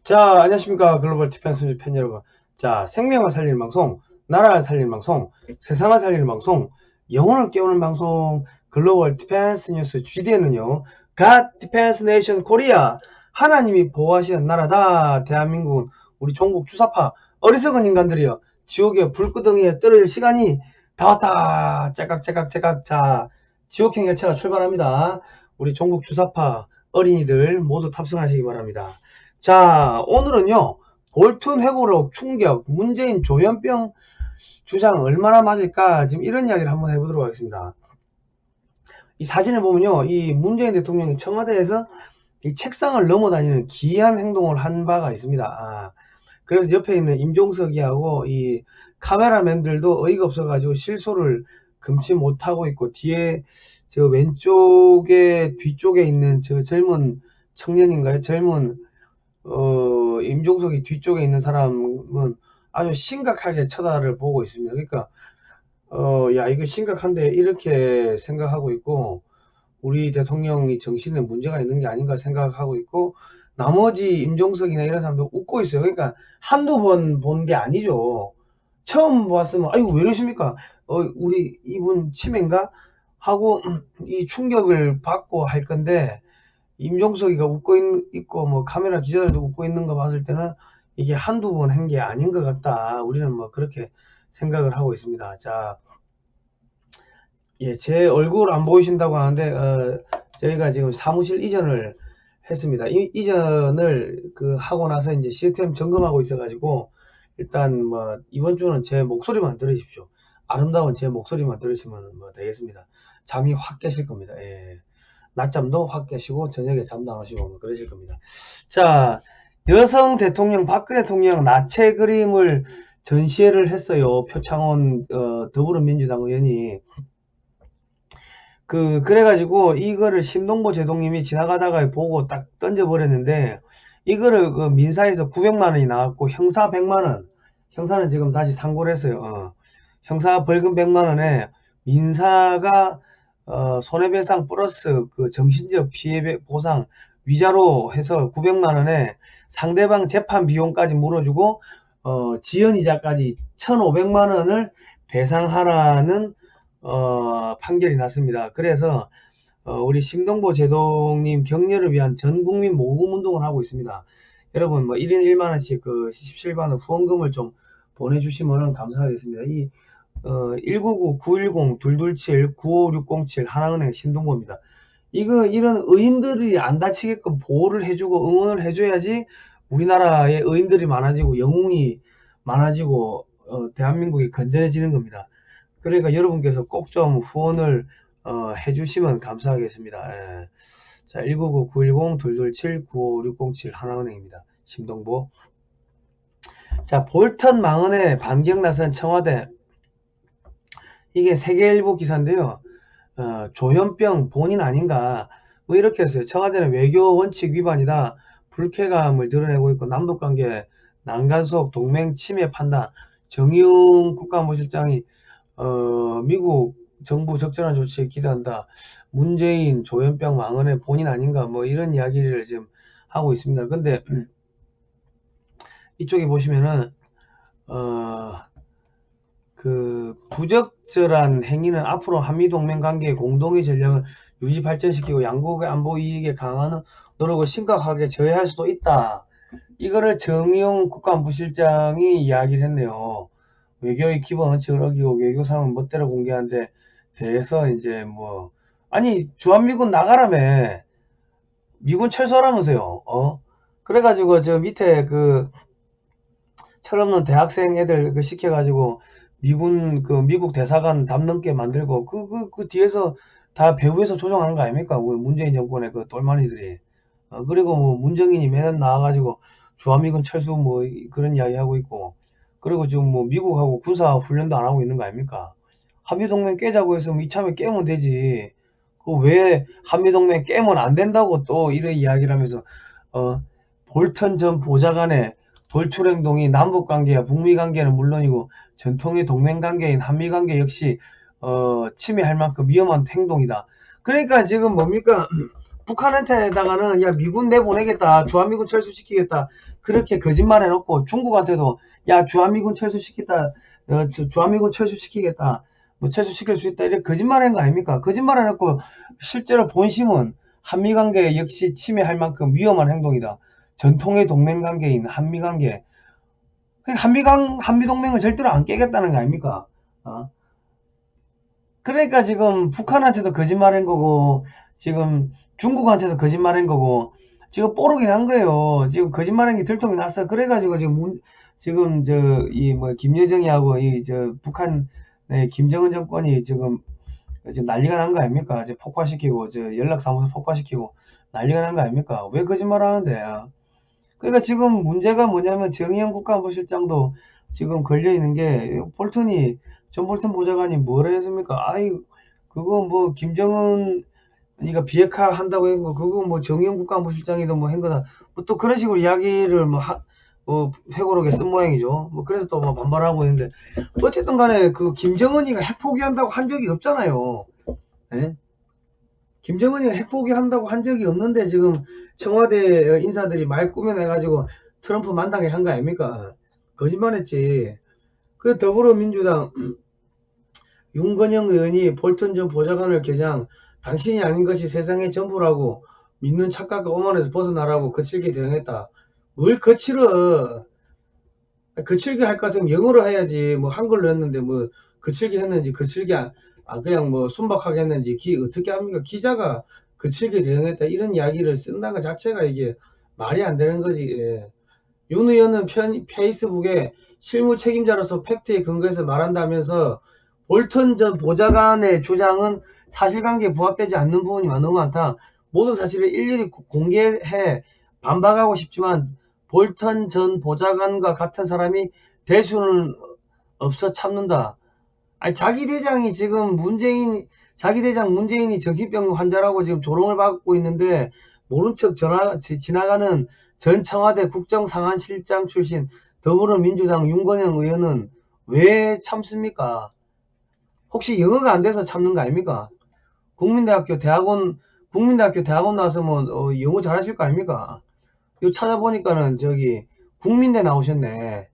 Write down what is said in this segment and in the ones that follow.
자, 안녕하십니까. 글로벌 디펜스 팬 여러분. 자, 생명을 살리는 방송, 나라를 살리는 방송, 세상을 살리는 방송, 영혼을 깨우는 방송, 글로벌 디펜스 뉴스 GDN은요, God Defense Nation Korea, 하나님이 보호하시는 나라다. 대한민국은 우리 종국 주사파, 어리석은 인간들이여, 지옥의 불구덩이에 떨어질 시간이 다 왔다. 째깍째깍째깍. 자, 지옥행 열차가 출발합니다. 우리 종국 주사파 어린이들 모두 탑승하시기 바랍니다. 자, 오늘은요, 볼튼 회고록 충격, 문재인 조현병 주장 얼마나 맞을까? 지금 이런 이야기를 한번 해보도록 하겠습니다. 이 사진을 보면요, 이 문재인 대통령이 청와대에서 이 책상을 넘어다니는 기이한 행동을 한 바가 있습니다. 그래서 옆에 있는 임종석이하고 이 카메라맨들도 어이가 없어가지고 실소를 금치 못하고 있고, 뒤에 저 왼쪽에 뒤쪽에 있는 저 젊은 청년인가요? 젊은 임종석이 뒤쪽에 있는 사람은 아주 심각하게 쳐다를 보고 있습니다. 그러니까 야, 이거 심각한데 이렇게 생각하고 있고, 우리 대통령이 정신에 문제가 있는 게 아닌가 생각하고 있고, 나머지 임종석이나 이런 사람도 웃고 있어요. 그러니까 한두 번 본 게 아니죠. 처음 봤으면 아이고 왜 이러십니까? 우리 이분 치매인가? 하고 이 충격을 받고 할 건데, 임종석이가 웃고 있고 뭐 카메라 기자들도 웃고 있는 거 봤을 때는 이게 한두 번 한 게 아닌 것 같다. 우리는 뭐 그렇게 생각을 하고 있습니다. 자, 예, 제 얼굴 안 보이신다고 하는데 저희가 지금 사무실 이전을 했습니다. 이전을 하고 나서 이제 시스템 점검하고 있어가지고, 일단 뭐 이번 주는 제 목소리만 들으십시오. 아름다운 제 목소리만 들으시면 뭐 되겠습니다. 잠이 확 깨실 겁니다. 예. 낮잠도 확 깨시고 저녁에 잠도 안 오시고 뭐 그러실 겁니다. 자, 여성 대통령 박근혜 대통령 나체 그림을 전시회를 했어요. 표창원 더불어민주당 의원이. 그래가지고 이거를 심동보 제동님이 지나가다가 보고 딱 던져버렸는데, 이거를 민사에서 900만원이 나왔고 형사 100만원, 형사는 지금 다시 상고를 했어요. 형사 벌금 100만원에 민사가 손해배상 플러스 정신적 피해 보상 위자료 해서 900만원에 상대방 재판 비용까지 물어주고 지연이자까지 1500만원을 배상하라는 판결이 났습니다. 그래서 우리 심동보 제동님 격려를 위한 전국민 모금 운동을 하고 있습니다. 여러분 뭐 1인 1만원씩 17만원 후원금을 좀 보내주시면 감사하겠습니다. 이 199-910-227-95607 하나은행 신동보입니다. 이런 의인들이 안 다치게끔 보호를 해주고 응원을 해줘야지 우리나라에 의인들이 많아지고 영웅이 많아지고 대한민국이 건전해지는 겁니다. 그러니까 여러분께서 꼭 좀 후원을 해주시면 감사하겠습니다. 예. 자, 199-910-227-95607 하나은행입니다. 심동보. 자, 볼턴 망언에 반격 나선 청와대. 이게 세계일보 기사인데요. 조현병 본인 아닌가 뭐 이렇게 했어요. 청와대는 외교 원칙 위반이다, 불쾌감을 드러내고 있고, 남북관계 난간 수업, 동맹 침해 판단, 정의용 국가안보실장이 미국 정부 적절한 조치에 기대한다, 문재인 조현병 망언의 본인 아닌가 뭐 이런 이야기를 지금 하고 있습니다. 근데 이쪽에 보시면은 부적절한 행위는 앞으로 한미동맹 관계의 공동의 전략을 유지 발전시키고 양국의 안보 이익에 강화하는 노력을 심각하게 저해할 수도 있다. 이거를 정의용 국가안보실장이 이야기를 했네요. 외교의 기본 원칙을 어기고 외교상은 멋대로 공개한 데 대해서 이제 뭐, 아니 주한미군 나가라며, 미군 철수하라면서요. 그래가지고 저 밑에 철없는 대학생 애들 시켜가지고 미국 대사관 담 넘게 만들고 그 뒤에서 다 배후에서 조정한 거 아닙니까? 문재인 정권의 똘마니들이. 그리고 뭐 문정인이 맨날 나와가지고 주한미군 철수 뭐 그런 이야기 하고 있고, 그리고 지금 뭐 미국하고 군사 훈련도 안 하고 있는 거 아닙니까? 한미동맹 깨자고 해서 뭐 이참에 깨면 되지. 왜 한미동맹 깨면 안 된다고 또 이런 이야기를 하면서 볼턴 전 보좌관의 돌출행동이 남북관계와 북미관계는 물론이고 전통의 동맹관계인 한미관계 역시 침해할 만큼 위험한 행동이다. 그러니까 지금 뭡니까? 북한한테다가는 야 미군 내보내겠다, 주한미군 철수시키겠다, 그렇게 거짓말 해놓고 중국한테도 야 주한미군 철수시키겠다, 주한미군 철수시키겠다, 뭐 철수시킬 수 있다, 이렇게 거짓말 한 거 아닙니까? 거짓말 해놓고 실제로 본심은 한미관계 역시 침해할 만큼 위험한 행동이다. 전통의 동맹관계인 한미관계, 한미동맹을 절대로 안 깨겠다는 거 아닙니까? 그러니까 지금 북한한테도 거짓말한 거고, 지금 중국한테도 거짓말한 거고, 지금 뽀록이 난 거예요. 지금 거짓말한 게 들통이 났어. 그래가지고 지금 김여정이하고 북한 김정은 정권이 지금 난리가 난 거 아닙니까? 지금 폭파시키고 연락사무소 폭파시키고 난리가 난 거 아닙니까? 왜 거짓말 하는데? 그러니까 지금 문제가 뭐냐면 정의영 국가안보실장도 지금 걸려 있는 게, 존 볼턴 보좌관이 뭐라 했습니까? 아이 그거 뭐 김정은 그러니까 비핵화 한다고 한 거, 그거 뭐 정의용 국가안보실장이도 뭐 한 거다, 뭐 또 그런 식으로 이야기를 회고록에 쓴 모양이죠. 뭐 그래서 또 뭐 반발하고 있는데, 어쨌든 간에 그 김정은이가 핵 포기한다고 한 적이 없잖아요. 예? 김정은이가 핵 포기한다고 한 적이 없는데 지금 청와대 인사들이 말 꾸며내가지고 트럼프 만나게 한 거 아닙니까? 거짓말했지. 그 더불어민주당 윤건영 의원이 볼턴 전 보좌관을 겨냥 당신이 아닌 것이 세상의 전부라고 믿는 착각과 오만에서 벗어나라고 거칠게 대응했다. 뭘 거칠어? 거칠게 할 것 같으면 영어로 해야지. 뭐 한글로 했는데 뭐 거칠게 했는지, 거칠게 그냥 뭐 순박하게 했는지 어떻게 합니까? 기자가 거칠게 대응했다 이런 이야기를 쓴다는 것 자체가 이게 말이 안 되는 거지. 예. 윤 의원은 페이스북에 실무 책임자로서 팩트에 근거해서 말한다면서 볼턴 전 보좌관의 주장은 사실관계에 부합되지 않는 부분이 너무 많다. 모든 사실을 일일이 공개해 반박하고 싶지만 볼턴 전 보좌관과 같은 사람이 될 수는 없어 참는다. 아니, 자기 대장이 지금 자기 대장 문재인이 정신병 환자라고 지금 조롱을 받고 있는데 모른 척 지나가는 전 청와대 국정상안실장 출신 더불어민주당 윤건영 의원은 왜 참습니까? 혹시 영어가 안 돼서 참는 거 아닙니까? 국민대학교 대학원 나와서 뭐 영어 잘하실 거 아닙니까? 이거 찾아보니까는 국민대 나오셨네.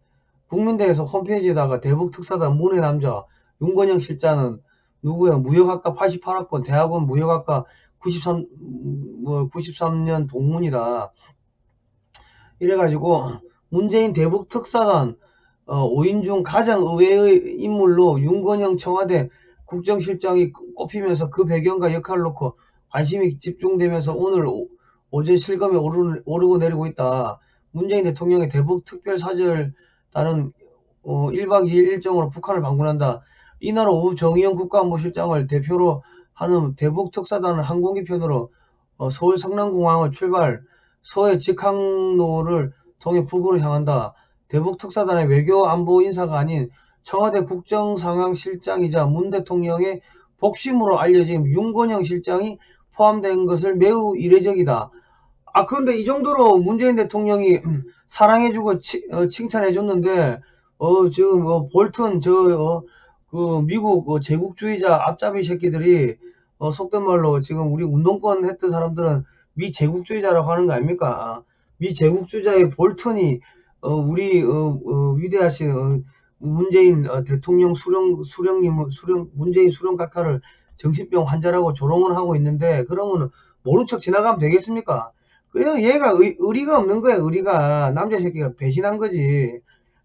국민대에서 홈페이지에다가 대북 특사단 문의 남자 윤건영 실장은 누구야? 무역학과 88학번, 대학원 무역학과 93년 동문이다. 이래가지고 문재인 대북 특사단 5인 중 가장 의외의 인물로 윤건영 청와대 국정실장이 꼽히면서 그 배경과 역할을 놓고 관심이 집중되면서 오늘 오전 실검에 오르고 내리고 있다. 문재인 대통령의 대북 특별사절단은 1박 2일 일정으로 북한을 방문한다. 이날 오후 정의용 국가안보실장을 대표로 하는 대북 특사단은 항공기 편으로 서울 성남공항을 출발, 서해 직항로를 통해 북으로 향한다. 대북 특사단의 외교 안보 인사가 아닌 청와대 국정상황실장이자 문 대통령의 복심으로 알려진 윤건영 실장이 포함된 것을 매우 이례적이다. 그런데 이 정도로 문재인 대통령이 사랑해주고 칭찬해줬는데 지금 볼턴 그 미국 제국주의자 앞잡이 새끼들이 속된 말로 지금 우리 운동권 했던 사람들은 미제국주의자라고 하는 거 아닙니까? 미제국주의자의 볼턴이 우리 위대하신 문재인 대통령 문재인 수령 각하를 정신병 환자라고 조롱을 하고 있는데, 그러면 모른 척 지나가면 되겠습니까? 그냥 얘가 의리가 없는 거야. 의리가. 남자 새끼가 배신한 거지.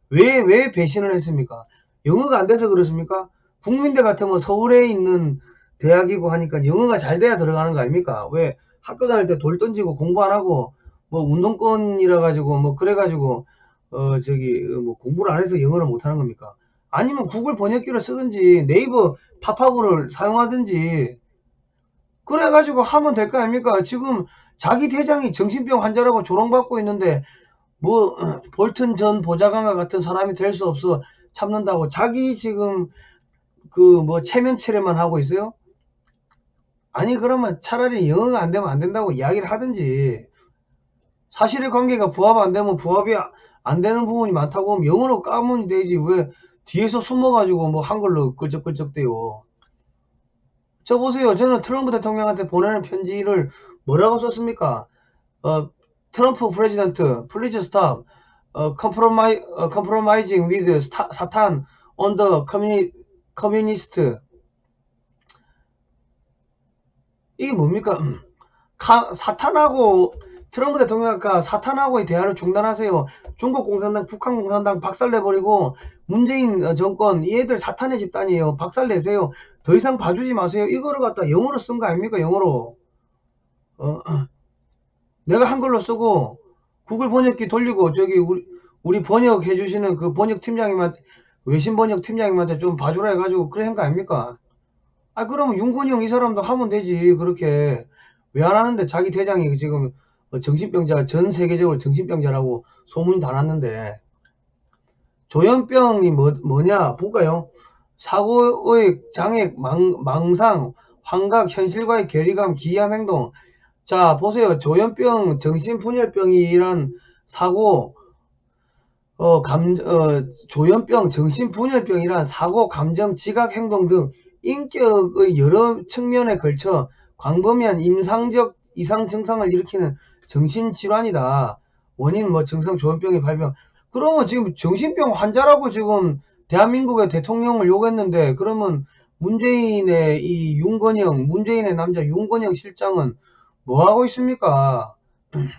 왜 배신을 했습니까? 영어가 안 돼서 그렇습니까? 국민대 같으면 서울에 있는 대학이고 하니까 영어가 잘 돼야 들어가는 거 아닙니까? 왜 학교 다닐 때 돌 던지고 공부 안 하고 뭐 운동권이라 가지고 뭐 그래 가지고 뭐 공부를 안 해서 영어를 못 하는 겁니까? 아니면 구글 번역기를 쓰든지 네이버 팝하고를 사용하든지 그래 가지고 하면 될 거 아닙니까? 지금 자기 대장이 정신병 환자라고 조롱받고 있는데 뭐 볼턴 전 보좌관과 같은 사람이 될 수 없어 참는다고 자기 지금 체면치레만 하고 있어요? 아니 그러면 차라리 영어가 안 되면 안 된다고 이야기를 하든지, 사실의 관계가 부합 안 되면 부합이 안 되는 부분이 많다고 하면 영어로 까면 되지, 왜 뒤에서 숨어가지고 뭐 한글로 끌적끌적대요. 저 보세요. 저는 트럼프 대통령한테 보내는 편지를 뭐라고 썼습니까? 트럼프 프레지던트 please stop compromising with 사탄 on the communist. 이게 뭡니까? 사탄하고 트럼프 대통령과 사탄하고의 대화를 중단하세요. 중국 공산당, 북한 공산당 박살내버리고 문재인 정권 얘들 사탄의 집단이에요. 박살내세요. 더 이상 봐주지 마세요. 이거를 갖다 영어로 쓴 거 아닙니까? 영어로. 내가 한글로 쓰고 구글 번역기 돌리고 저기 우리 번역해 주시는 그 번역 팀장님한테, 외신 번역 팀장님한테 좀 봐주라 해가지고 그래 한 거 아닙니까? 아 그러면 윤건이 형 이 사람도 하면 되지. 그렇게 왜 안 하는데? 자기 대장이 지금 정신병자, 전 세계적으로 정신병자라고 소문이 다 났는데. 조현병이 뭐냐 볼까요? 사고의 장애, 망상, 환각, 현실과의 괴리감, 기이한 행동. 자 보세요. 조현병, 정신분열병이란 사고, 조현병, 정신분열병이란 사고, 감정, 지각, 행동 등 인격의 여러 측면에 걸쳐 광범위한 임상적 이상 증상을 일으키는 정신질환이다. 원인 뭐 증상 조현병이 발병. 그러면 지금 정신병 환자라고 지금 대한민국의 대통령을 욕했는데, 그러면 문재인의 이 윤건영, 문재인의 남자 윤건영 실장은 뭐 하고 있습니까?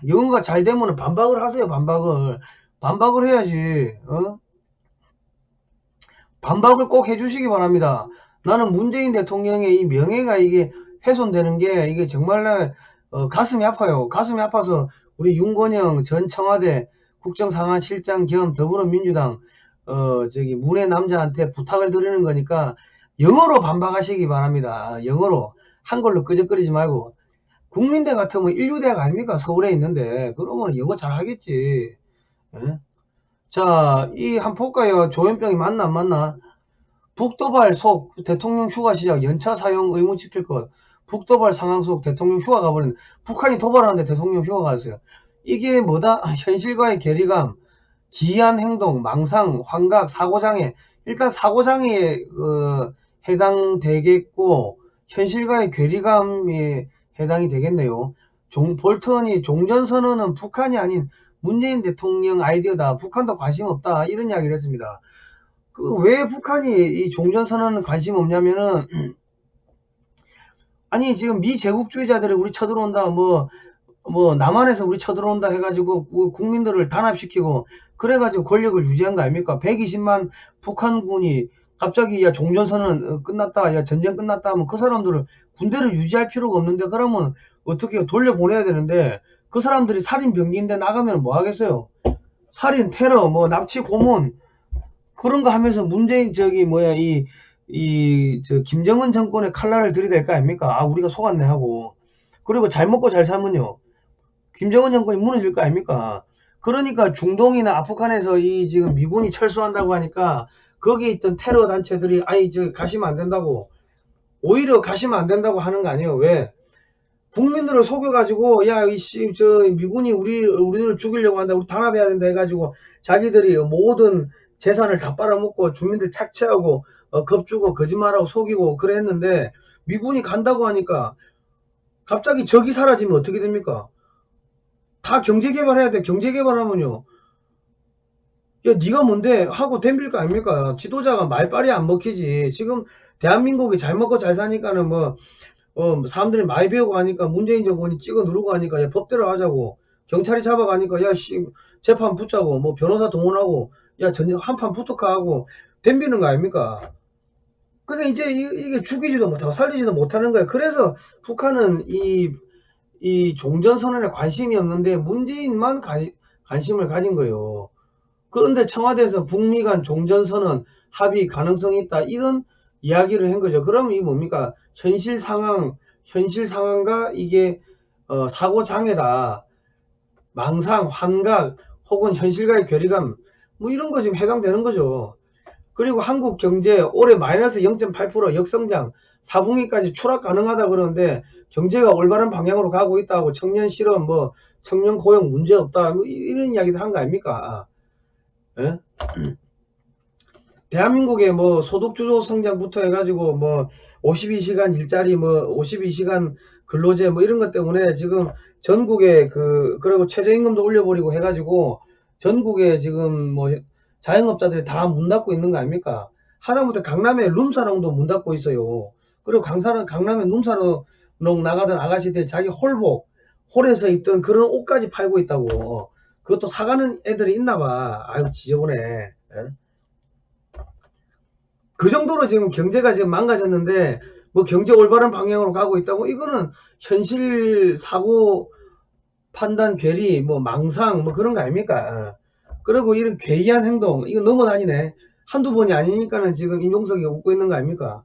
영어가 잘 되면 반박을 하세요. 반박을 해야지. 반박을 꼭 해주시기 바랍니다. 나는 문재인 대통령의 이 명예가 이게 훼손되는 게 이게 정말 가슴이 아파요. 가슴이 아파서 우리 윤건영 전 청와대 국정상하실장 겸 더불어민주당 저기 문의 남자한테 부탁을 드리는 거니까 영어로 반박하시기 바랍니다. 영어로. 한글로 끄적거리지 말고. 국민대 같으면 인류대학 아닙니까? 서울에 있는데. 그러면 영어 잘 하겠지. 예? 자, 이 한 볼까요? 조현병이 맞나 안 맞나? 북도발 속 대통령 휴가 시작, 연차 사용 의무 지킬 것. 북도발 상황 속 대통령 휴가 가버렸네. 북한이 도발하는데 대통령 휴가 갔어요. 이게 뭐다? 현실과의 괴리감, 기이한 행동, 망상, 환각, 사고장애. 일단 사고장애에 해당되겠고, 현실과의 괴리감에 해당이 되겠네요. 볼턴이 종전선언은 북한이 아닌 문재인 대통령 아이디어다. 북한도 관심 없다. 이런 이야기를 했습니다. 왜 북한이 이 종전선언은 관심 없냐면은, 아니 지금 미제국주의자들이 우리 쳐들어온다, 뭐 남한에서 우리 쳐들어온다 해가지고 국민들을 단합시키고 그래가지고 권력을 유지한 거 아닙니까? 120만 북한군이 갑자기 야 종전선언 끝났다, 야 전쟁 끝났다 하면 그 사람들을 군대를 유지할 필요가 없는데, 그러면 어떻게 돌려보내야 되는데, 그 사람들이 살인 병기인데 나가면 뭐 하겠어요? 살인, 테러, 뭐 납치, 고문 그런 거 하면서 문재인 저기 뭐야 저 김정은 정권의 칼날을 들이댈 거 아닙니까? 아 우리가 속았네 하고. 그리고 잘 먹고 잘 살면요 김정은 정권이 무너질 거 아닙니까? 그러니까 중동이나 아프간에서 이 지금 미군이 철수한다고 하니까 거기에 있던 테러 단체들이 아니 저 가시면 안 된다고, 오히려 가시면 안 된다고 하는 거 아니에요. 왜? 국민들을 속여가지고 야 이씨 저 미군이 우리를 죽이려고 한다, 우리 단합해야 된다 해가지고 자기들이 모든 재산을 다 빨아먹고 주민들 착취하고 겁주고 거짓말하고 속이고 그랬는데, 미군이 간다고 하니까 갑자기 적이 사라지면 어떻게 됩니까? 다 경제개발해야 돼. 경제개발하면요 야 니가 뭔데 하고 덤빌 거 아닙니까? 지도자가 말빨이 안 먹히지. 지금 대한민국이 잘 먹고 잘 사니까는 뭐 사람들이 많이 배우고 하니까 문재인 정권이 찍어 누르고 하니까 야 법대로 하자고, 경찰이 잡아가니까 야씨 재판 붙자고, 뭐 변호사 동원하고 야 전쟁 한판 붙을까 하고 덤비는 거 아닙니까? 그러니까 이제 이게 죽이지도 못하고 살리지도 못하는 거예요. 그래서 북한은 이 종전선언에 관심이 없는데 문재인만 관심을 가진 거예요. 그런데 청와대에서 북미 간 종전선언 합의 가능성이 있다, 이런 이야기를 한 거죠. 그러면 이게 뭡니까? 현실 상황과 이게 사고장애다, 망상, 환각, 혹은 현실과의 괴리감, 뭐 이런 거 지금 해당되는 거죠. 그리고 한국 경제 올해 마이너스 0.8% 역성장, 4분기까지 추락 가능하다 그러는데 경제가 올바른 방향으로 가고 있다고, 청년 실업, 뭐 청년 고용 문제 없다, 뭐 이런 이야기도 한 거 아닙니까? 예? 대한민국의 뭐 소득주도 성장부터 해가지고 뭐 52시간 일자리, 뭐 52시간 근로제 뭐 이런 것 때문에 지금 전국에 그리고 최저임금도 올려버리고 해가지고 전국에 지금 뭐 자영업자들이 다 문 닫고 있는 거 아닙니까? 하다못해 강남에 룸사롱도 문 닫고 있어요. 그리고 강남에 룸사롱 나가던 아가씨들 자기 홀에서 입던 그런 옷까지 팔고 있다고. 그것도 사가는 애들이 있나봐. 아유 지저분해. 예? 그 정도로 지금 경제가 지금 망가졌는데 뭐 경제 올바른 방향으로 가고 있다고. 이거는 현실 사고 판단 괴리 뭐 망상 뭐 그런 거 아닙니까? 그리고 이런 괴이한 행동 이거 넘어다니네. 한두 번이 아니니까는 지금 임종석이 웃고 있는 거 아닙니까?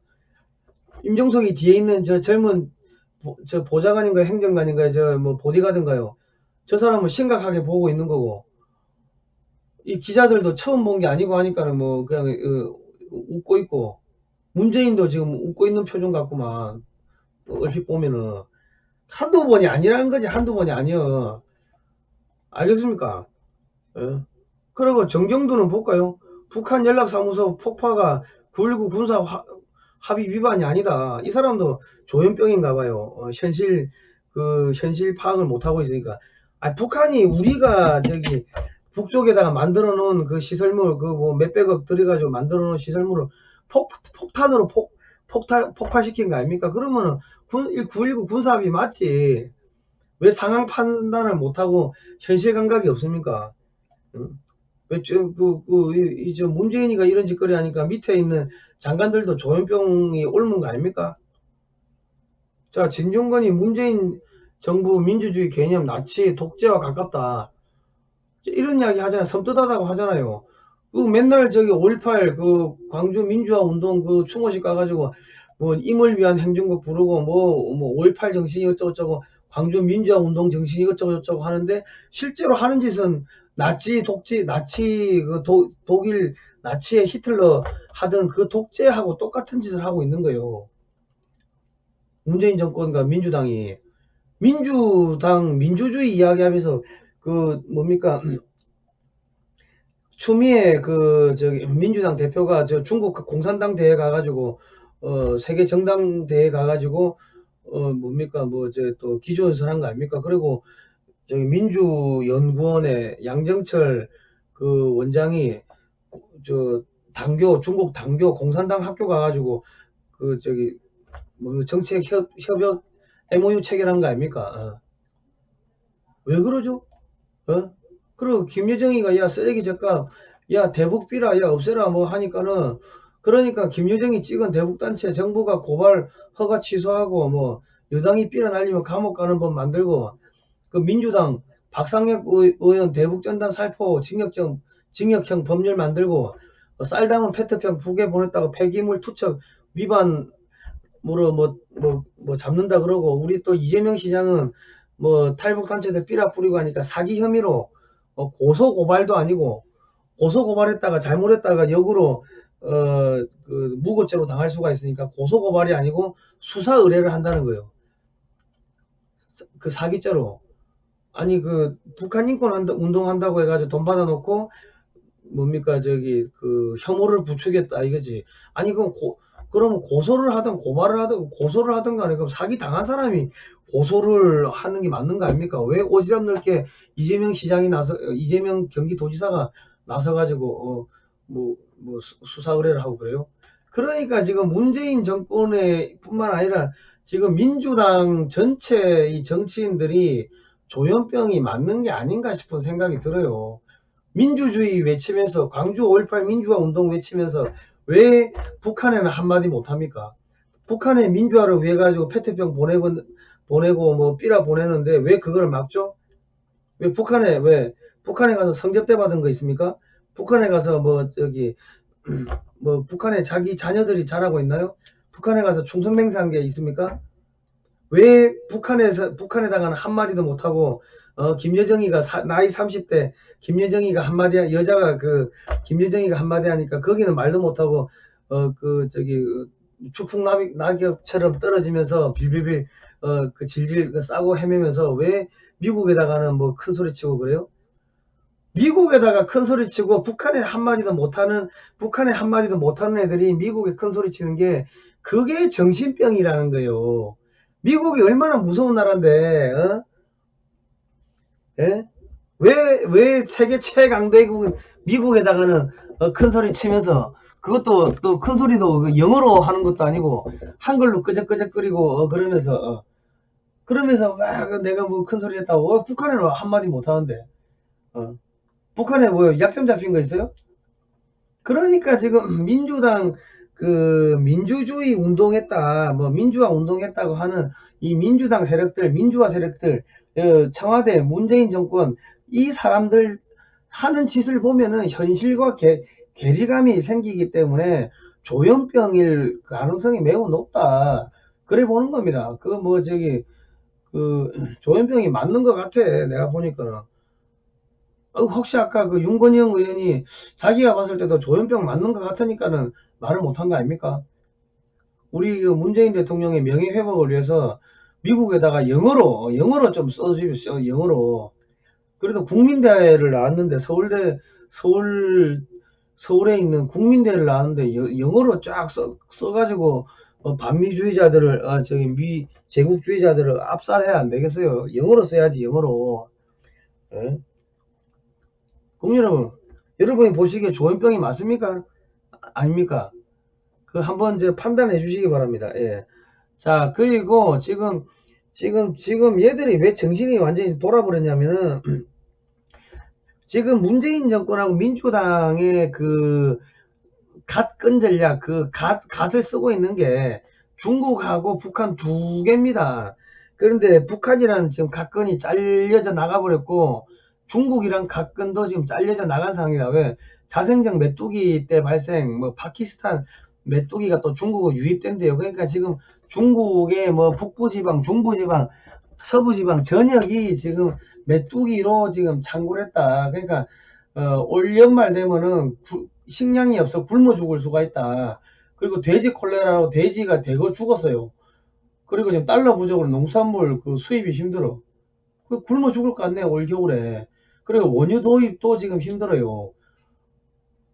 임종석이 뒤에 있는 저 젊은 저 보좌관인가요 행정관인가요 저 뭐 보디가든가요, 저 사람은 심각하게 보고 있는 거고, 이 기자들도 처음 본 게 아니고 하니까는 뭐 그냥 웃고 있고, 문재인도 지금 웃고 있는 표정 같구만. 얼핏 보면은 한두 번이 아니라는 거지. 한두 번이 아니여. 알겠습니까? 예. 그리고 정경두는 볼까요? 북한 연락사무소 폭파가 9.19 군사 합의 위반이 아니다. 이 사람도 조현병인가 봐요. 현실 파악을 못하고 있으니까. 아, 북한이 우리가 저기 북쪽에다가 만들어 놓은 그 시설물 그 뭐 몇백억 들여가지고 만들어 놓은 시설물을 폭탄으로 폭발시킨 거 아닙니까? 그러면은 9.19 군사합의 맞지. 왜 상황 판단을 못하고 현실 감각이 없습니까? 응? 저 문재인이가 이런 짓거리 하니까 밑에 있는 장관들도 조현병이 옮은 거 아닙니까? 자, 진중권이 문재인 정부 민주주의 개념 나치 독재와 가깝다. 이런 이야기 하잖아요. 섬뜩하다고 하잖아요. 그 맨날 저기 5.18 그 광주 민주화 운동 그 추모식 가가지고 뭐 임을 위한 행진곡 부르고 뭐 5.18 정신이 어쩌고저쩌고 광주 민주화 운동 정신이 어쩌고저쩌고 하는데 실제로 하는 짓은 나치 독재 나치 독일 나치의 히틀러 하던 그 독재하고 똑같은 짓을 하고 있는 거예요. 문재인 정권과 민주당이 민주당 민주주의 이야기하면서 그 뭡니까 추미애 그 저기 민주당 대표가 저 중국 공산당 대회 가가지고 세계 정당 대회 가가지고 뭡니까 뭐 저 또 기조연설 한 거 아닙니까? 그리고 저기 민주연구원의 양정철 그 원장이 저 중국 당교 공산당 학교 가가지고 그 저기 뭐 정책 협약 MOU 체결한 거 아닙니까? 왜 그러죠? 어? 그리고 김여정이가 야 쓰레기 젓값 야 대북 비라 야 없애라 뭐 하니까는, 그러니까 김여정이 찍은 대북단체 정부가 고발 허가 취소하고 뭐 여당이 삐라 날리면 감옥 가는 법 만들고, 그 민주당 박상혁 의원 대북전단 살포 징역형 법률 만들고, 쌀 담은 페트병 2개 보냈다고 폐기물 투척 위반으로 뭐 잡는다 그러고, 우리 또 이재명 시장은 뭐 탈북단체들 삐라 뿌리고 하니까 사기 혐의로 고소 고발도 아니고, 고소 고발했다가 잘못했다가 역으로 그 무고죄로 당할 수가 있으니까 고소 고발이 아니고 수사 의뢰를 한다는 거예요. 그 사기죄로. 아니 그 북한 인권 운동한다고 해가지고 돈 받아놓고 뭡니까 저기 그 혐오를 부추겼다 이거지. 아니 그러면 고소를 하든 고발을 하든 고소를 하든 간에 그럼 사기 당한 사람이 고소를 하는 게 맞는 거 아닙니까? 왜 오지랖 넓게 이재명 경기도지사가 나서가지고 수사 의뢰를 하고 그래요? 그러니까 지금 문재인 정권의 뿐만 아니라 지금 민주당 전체 이 정치인들이 조현병이 맞는 게 아닌가 싶은 생각이 들어요. 민주주의 외치면서 광주 5.18 민주화 운동 외치면서 왜 북한에는 한마디 못합니까? 북한의 민주화를 위해 가지고 페트병 보내고 뭐 삐라 보내는데 왜 그걸 막죠? 왜 북한에 가서 성접대 받은 거 있습니까? 북한에 가서 뭐 저기 뭐 북한에 자기 자녀들이 자라고 있나요? 북한에 가서 충성맹세한 게 있습니까? 왜 북한에다가는 한마디도 못하고 김여정이가 나이 30대 김여정이가 한마디 여자가 그 김여정이가 한마디 하니까 거기는 말도 못하고 그 저기 추풍 낙엽처럼 떨어지면서 빌빌빌 그 질질 싸고 헤매면서 왜 미국에다가는 뭐 큰 소리 치고 그래요? 미국에다가 큰 소리 치고 북한에 한마디도 못하는 애들이 미국에 큰 소리 치는 게 그게 정신병이라는 거예요. 미국이 얼마나 무서운 나라인데, 어? 예? 왜 세계 최강대국은 미국에다가는 큰 소리 치면서, 그것도 또 큰 소리도 영어로 하는 것도 아니고 한글로 끄적끄적거리고 그러면서 그러면서 막 내가 뭐 큰 소리 했다고 북한에는 한마디 못하는데, 북한에 뭐 약점 잡힌 거 있어요? 그러니까 지금 민주당 그 민주주의 운동했다, 뭐 민주화 운동했다고 하는 이 민주당 세력들, 민주화 세력들, 청와대, 문재인 정권, 이 사람들 하는 짓을 보면은 현실과 괴리감이 생기기 때문에 조현병일 가능성이 매우 높다. 그래 보는 겁니다. 그 뭐 저기 그 조현병이 맞는 것 같아. 내가 보니까. 혹시 아까 그 윤건영 의원이 자기가 봤을 때도 조현병 맞는 것 같으니까는 말을 못한 거 아닙니까? 우리 그 문재인 대통령의 명예회복을 위해서 미국에다가 영어로 좀 써주십시오. 영어로. 그래도 국민대를 나왔는데 서울에 있는 국민대를 나왔는데 영어로 쫙 써가지고 반미주의자들을 저기 제국주의자들을 압살해야 안 되겠어요. 영어로 써야지, 영어로. 예? 그럼 여러분이 보시기에 조현병이 맞습니까? 아닙니까? 그 한번 이제 판단해 주시기 바랍니다. 예. 자, 그리고 지금 얘들이 왜 정신이 완전히 돌아버렸냐면은, 지금 문재인 정권하고 민주당의 그 갓 전략, 갓을 쓰고 있는 게 중국하고 북한 두 개입니다. 그런데 북한이라는 지금 갓건이 잘려져 나가버렸고, 중국이랑 갓건도 지금 잘려져 나간 상황이다. 왜? 자생적 메뚜기 때 발생, 뭐, 파키스탄 메뚜기가 또 중국으로 유입된대요. 그러니까 지금 중국의 뭐, 북부지방, 중부지방, 서부지방 전역이 지금 메뚜기로 지금 창궐 했다. 그러니까 올 연말 되면은 식량이 없어 굶어 죽을 수가 있다. 그리고 돼지 콜레라로 돼지가 대거 죽었어요. 그리고 지금 달러 부족으로 농산물 그 수입이 힘들어. 그 굶어 죽을 것 같네, 올 겨울에. 그리고 원유 도입도 지금 힘들어요.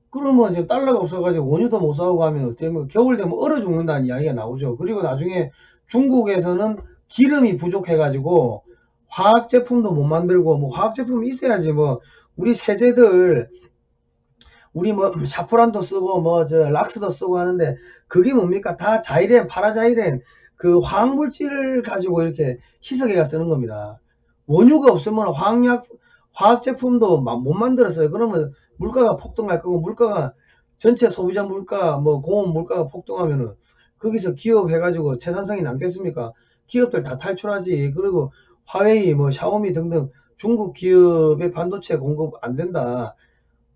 그러면 지금 달러가 없어가지고 원유도 못 사오고 하면 어때요? 겨울 되면 얼어 죽는다는 이야기가 나오죠. 그리고 나중에 중국에서는 기름이 부족해가지고 화학 제품도 못 만들고, 뭐 화학 제품이 있어야지 뭐 우리 세제들, 우리 뭐 샤프란도 쓰고 뭐 저 락스도 쓰고 하는데, 그게 뭡니까? 다 자이렌, 파라자이렌, 그 화학물질을 가지고 이렇게 희석해가 쓰는 겁니다. 원유가 없으면 화학 제품도 못 만들었어요. 그러면 물가가 폭등할 거고, 물가가 전체 소비자 물가, 뭐 공업 물가가 폭등하면은 거기서 기업 해가지고 생산성이 남겠습니까? 기업들 다 탈출하지. 그리고 화웨이, 뭐 샤오미 등등 중국 기업의 반도체 공급 안 된다.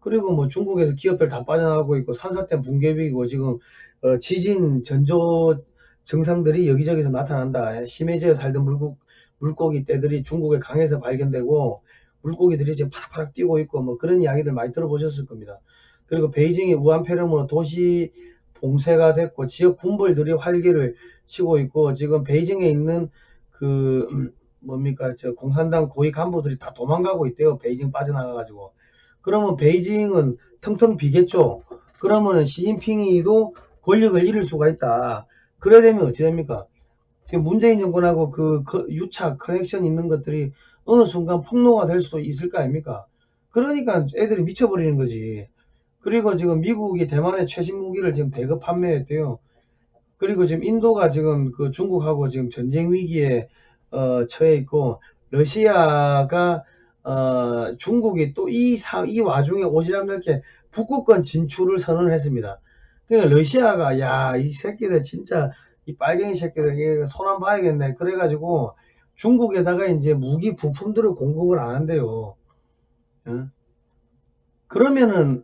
그리고 뭐 중국에서 기업들 다 빠져나가고 있고, 산사태 붕괴비고, 지금 지진 전조 증상들이 여기저기서 나타난다. 심해지어 살던 물고기 떼들이 중국의 강에서 발견되고, 물고기들이 지금 파닥파닥 뛰고 있고, 뭐 그런 이야기들 많이 들어보셨을 겁니다. 그리고 베이징이 우한 폐렴으로 도시 봉쇄가 됐고, 지역 군벌들이 활기를 치고 있고, 지금 베이징에 있는 그 뭡니까 저 공산당 고위 간부들이 다 도망가고 있대요. 베이징 빠져나가가지고. 그러면 베이징은 텅텅 비겠죠. 그러면 시진핑이도 권력을 잃을 수가 있다. 그래야 되면 어떻게 됩니까? 지금 문재인 정권하고 유착 커넥션 있는 것들이 어느 순간 폭로가 될 수도 있을 거 아닙니까? 그러니까 애들이 미쳐버리는 거지. 그리고 지금 미국이 대만의 최신 무기를 지금 대거 판매했대요. 그리고 지금 인도가 지금 그 중국하고 지금 전쟁 위기에 처해 있고, 러시아가 중국이 또 이 와중에 오지랖넓게 북극권 진출을 선언을 했습니다. 그러니까 러시아가, 야, 이 새끼들 진짜, 이 빨갱이 새끼들 손 안 봐야겠네. 그래가지고 중국에다가 이제 무기 부품들을 공급을 안 한대요. 응? 그러면은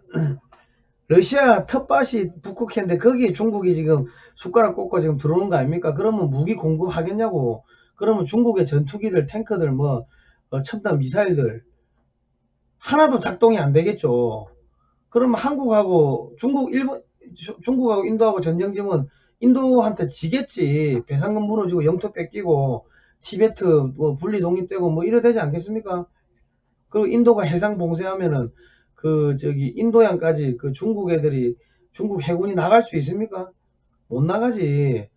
러시아 텃밭이 북극해인데 거기에 중국이 지금 숟가락 꽂고 지금 들어오는 거 아닙니까? 그러면 무기 공급하겠냐고. 그러면 중국의 전투기들, 탱크들, 뭐 첨단 미사일들 하나도 작동이 안 되겠죠. 그러면 한국하고 중국하고 인도하고 전쟁지면 인도한테 지겠지. 배상금 물어주고 영토 뺏기고 티베트 뭐 분리 독립되고 뭐 이래 되지 않겠습니까? 그리고 인도가 해상 봉쇄하면은 그 저기 인도양까지 그 중국 해군이 나갈 수 있습니까? 못 나가지.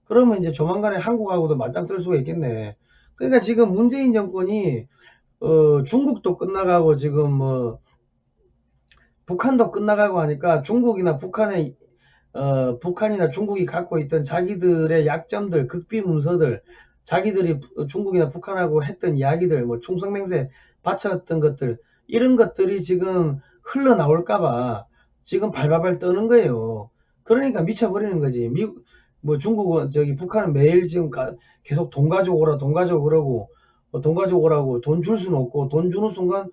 그러면 이제 조만간에 한국하고도 맞짱 뜰 수가 있겠네. 그러니까 지금 문재인 정권이 중국도 끝나가고 지금 뭐 북한도 끝나가고 하니까 중국이나 북한이나 중국이 갖고 있던 자기들의 약점들, 극비 문서들, 자기들이 중국이나 북한하고 했던 이야기들, 뭐 충성맹세 바쳤던 것들, 이런 것들이 지금 흘러나올까봐 지금 발발발 떠는 거예요. 그러니까 미쳐버리는 거지. 뭐 중국은, 북한은 매일 지금 계속 돈 가지고 오라, 돈 가지고 그러고, 돈 가지고 오라고 돈 줄 수는 없고, 돈 주는 순간,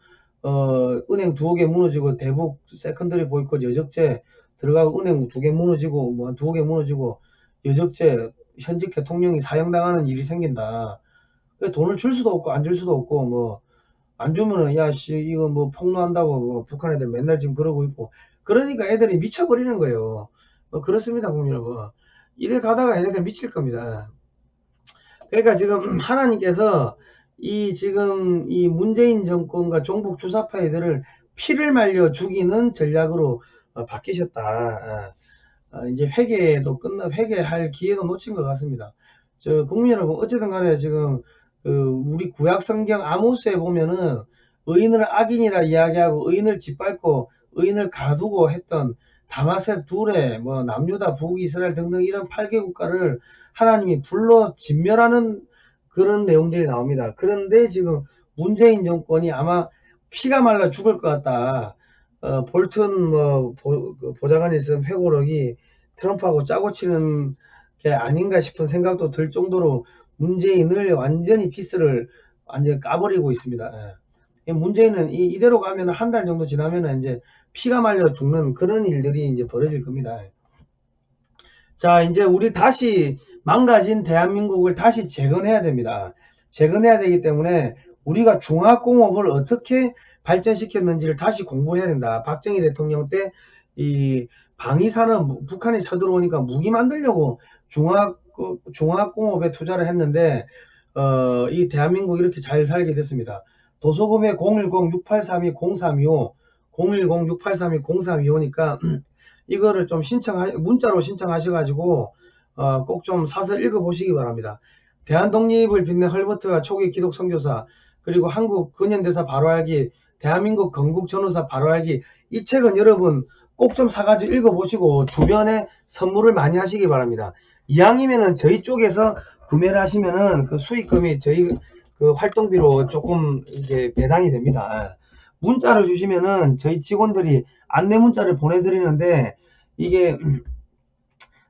은행 2개 무너지고, 대북 세컨더리 보이콧 여적죄 들어가고, 은행 2개 무너지고, 뭐 2개 무너지고, 여적죄, 현직 대통령이 사형당하는 일이 생긴다. 돈을 줄 수도 없고, 안 줄 수도 없고, 뭐, 안 주면은, 야, 씨, 이거 뭐 폭로한다고, 뭐 북한 애들 맨날 지금 그러고 있고. 그러니까 애들이 미쳐버리는 거예요. 그렇습니다, 국민 여러분. 이래 가다가 얘네들 미칠 겁니다. 그러니까 지금 하나님께서 지금 이 문재인 정권과 종북 주사파이들을 피를 말려 죽이는 전략으로 바뀌셨다. 이제 회개할 기회도 놓친 것 같습니다. 국민 여러분, 어쨌든 간에 지금 우리 구약 성경 아모스에 보면은 의인을 악인이라 이야기하고 의인을 짓밟고 의인을 가두고 했던 다마색 둘에 뭐 남유다 북이스라엘 등등 이런 8개 국가를 하나님이 불러 진멸하는 그런 내용들이 나옵니다. 그런데 지금 문재인 정권이 아마 피가 말라 죽을 것 같다. 볼튼 뭐 보좌관이 있은 회고록이 트럼프하고 짜고 치는 게 아닌가 싶은 생각도 들 정도로 문재인을 완전히 디스를 완전히 까버리고 있습니다. 문재인은 이대로 가면 한 달 정도 지나면 이제 피가 말려 죽는 그런 일들이 이제 벌어질 겁니다. 자, 이제 우리 다시 망가진 대한민국을 다시 재건해야 됩니다. 재건해야 되기 때문에 우리가 중화공업을 어떻게 발전시켰는지를 다시 공부해야 된다. 박정희 대통령 때 이 방위산업, 북한이 쳐들어오니까 무기 만들려고 중화공업에 투자를 했는데 이 대한민국 이렇게 잘 살게 됐습니다. 도서금에 010-6832-0325 010-6832-0325니까 이거를 좀 문자로 신청하셔가지고 꼭 좀 사서 읽어보시기 바랍니다. 대한독립을 빛낸 헐버트가 초기 기독 선교사, 그리고 한국 근현대사 바로 알기, 대한민국 건국 전후사 바로 알기, 이 책은 여러분 꼭 좀 사가지고 읽어보시고 주변에 선물을 많이 하시기 바랍니다. 이왕이면은 저희 쪽에서 구매를 하시면은 그 수익금이 저희 그 활동비로 조금 이게 배당이 됩니다. 문자를 주시면은 저희 직원들이 안내 문자를 보내드리는데, 이게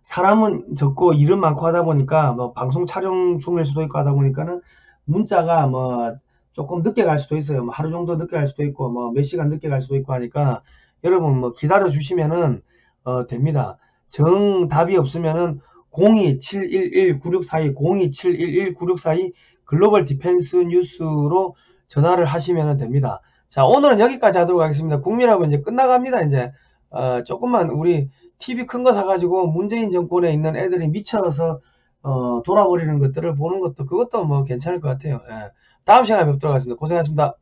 사람은 적고 일은 많고 하다 보니까 뭐 방송 촬영 중일 수도 있고 하다 보니까는 문자가 뭐 조금 늦게 갈 수도 있어요. 뭐 하루 정도 늦게 갈 수도 있고 뭐 몇 시간 늦게 갈 수도 있고 하니까 여러분 뭐 기다려 주시면은 됩니다. 정답이 없으면은 02711-9642 02711-9642 글로벌 디펜스 뉴스로 전화를 하시면 됩니다. 자, 오늘은 여기까지 하도록 하겠습니다. 국민 여러분, 이제 끝나갑니다. 이제 조금만 우리 TV 큰 거 사가지고 문재인 정권에 있는 애들이 미쳐서 돌아버리는 것들을 보는 것도, 그것도 뭐 괜찮을 것 같아요. 다음 시간에 뵙도록 하겠습니다. 고생하셨습니다.